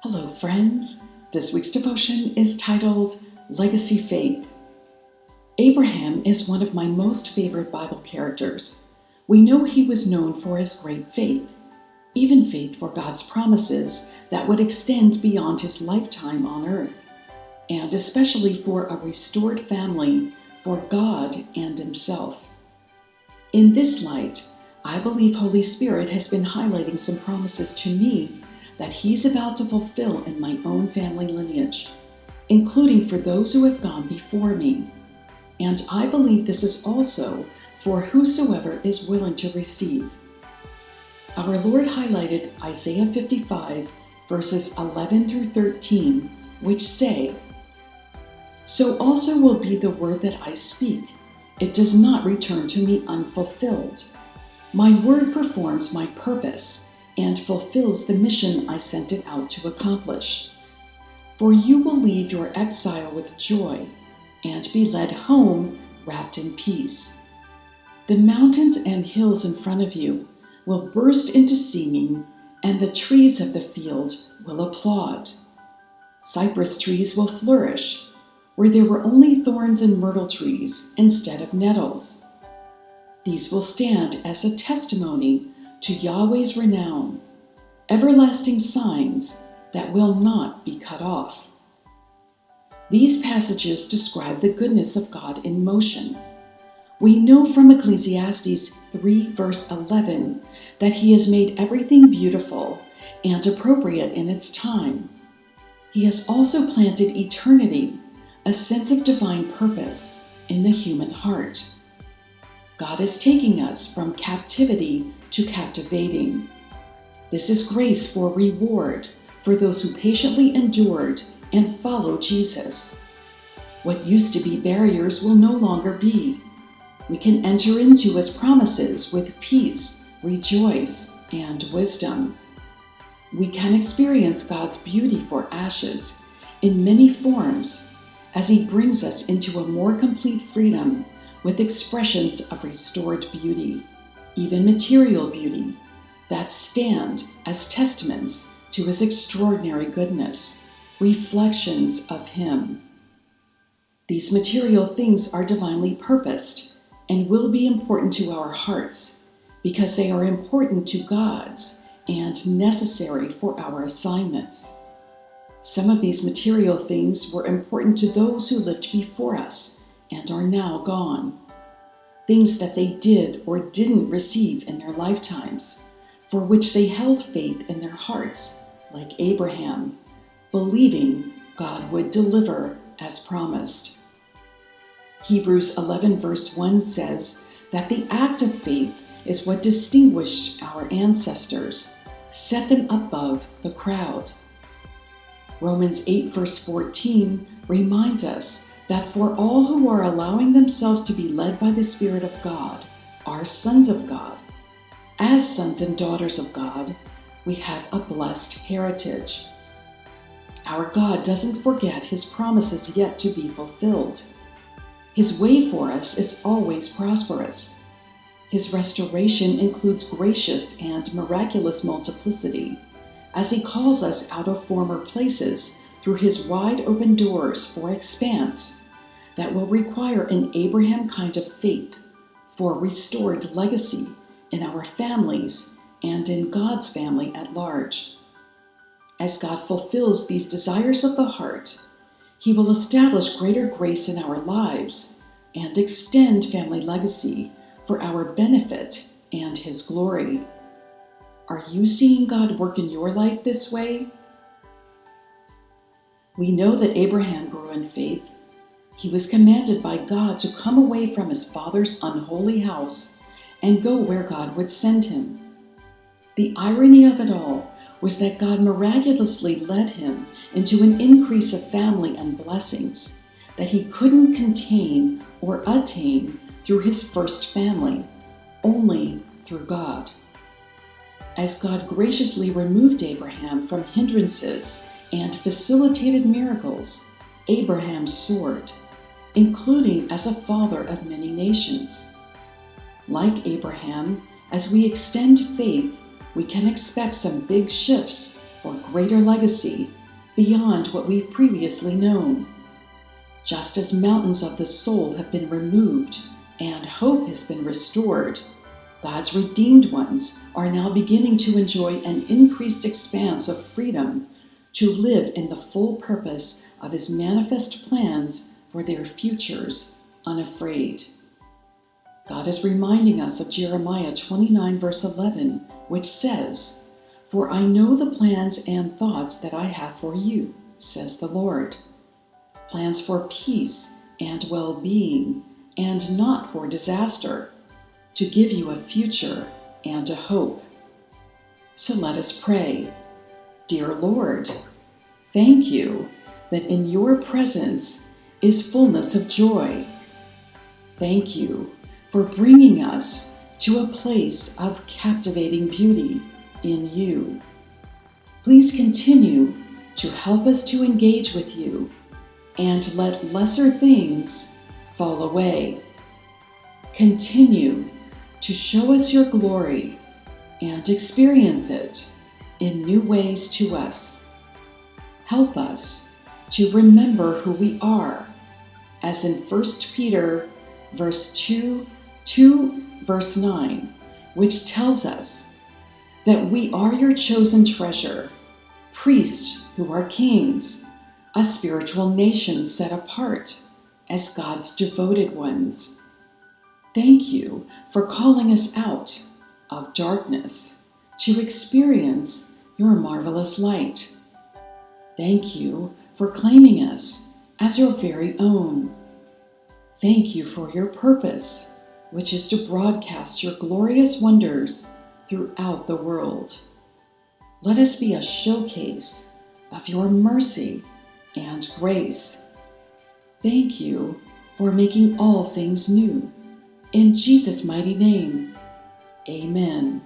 Hello, friends. This week's devotion is titled Legacy Faith. Abraham is one of my most favorite Bible characters. We know he was known for his great faith, even faith for God's promises that would extend beyond his lifetime on earth, and especially for a restored family for God and himself. In this light, I believe Holy Spirit has been highlighting some promises to me that he's about to fulfill in my own family lineage, including for those who have gone before me. And I believe this is also for whosoever is willing to receive. Our Lord highlighted Isaiah 55, verses 11 through 13, which say, "So also will be the word that I speak. It does not return to me unfulfilled. My word performs my purpose and fulfills the mission I sent it out to accomplish. For you will leave your exile with joy and be led home wrapped in peace. The mountains and hills in front of you will burst into singing, and the trees of the field will applaud. Cypress trees will flourish where there were only thorns and myrtle trees instead of nettles. These will stand as a testimony to Yahweh's renown, everlasting signs that will not be cut off." These passages describe the goodness of God in motion. We know from Ecclesiastes 3, verse 11, that he has made everything beautiful and appropriate in its time. He has also planted eternity, a sense of divine purpose, in the human heart. God is taking us from captivity to captivating. This is grace for reward for those who patiently endured and followed Jesus. What used to be barriers will no longer be. We can enter into his promises with peace, rejoice, and wisdom. We can experience God's beauty for ashes in many forms as he brings us into a more complete freedom with expressions of restored beauty, even material beauty, that stand as testaments to his extraordinary goodness, reflections of him. These material things are divinely purposed and will be important to our hearts because they are important to God's and necessary for our assignments. Some of these material things were important to those who lived before us and are now gone. Things that they did or didn't receive in their lifetimes, for which they held faith in their hearts, like Abraham, believing God would deliver as promised. Hebrews 11 verse 1 says that the act of faith is what distinguished our ancestors, set them above the crowd. Romans 8 verse 14 reminds us that for all who are allowing themselves to be led by the Spirit of God are sons of God. As sons and daughters of God, we have a blessed heritage. Our God doesn't forget his promises yet to be fulfilled. His way for us is always prosperous. His restoration includes gracious and miraculous multiplicity, as he calls us out of former places through his wide open doors for expanse that will require an Abraham kind of faith for restored legacy in our families and in God's family at large. As God fulfills these desires of the heart, he will establish greater grace in our lives and extend family legacy for our benefit and his glory. Are you seeing God work in your life this way? We know that Abraham grew in faith. He was commanded by God to come away from his father's unholy house and go where God would send him. The irony of it all was that God miraculously led him into an increase of family and blessings that he couldn't contain or attain through his first family, only through God. As God graciously removed Abraham from hindrances and facilitated miracles, Abraham soared, including as a father of many nations. Like Abraham, as we extend faith, we can expect some big shifts for greater legacy beyond what we've previously known. Just as mountains of the soul have been removed and hope has been restored, God's redeemed ones are now beginning to enjoy an increased expanse of freedom to live in the full purpose of His manifest plans for their futures, unafraid. God is reminding us of Jeremiah 29, verse 11, which says, "For I know the plans and thoughts that I have for you, says the Lord. Plans for peace and well-being, and not for disaster, to give you a future and a hope." So let us pray. Dear Lord, thank you that in your presence is fullness of joy. Thank you for bringing us to a place of captivating beauty in you. Please continue to help us to engage with you and let lesser things fall away. Continue to show us your glory and experience it in new ways to us. Help us to remember who we are, as in 1 Peter verse 2, verse 9, which tells us that we are your chosen treasure, priests who are kings, a spiritual nation set apart as God's devoted ones. Thank you for calling us out of darkness to experience your marvelous light. Thank you for claiming us as your very own. Thank you for your purpose, which is to broadcast your glorious wonders throughout the world. Let us be a showcase of your mercy and grace. Thank you for making all things new. In Jesus' mighty name, amen.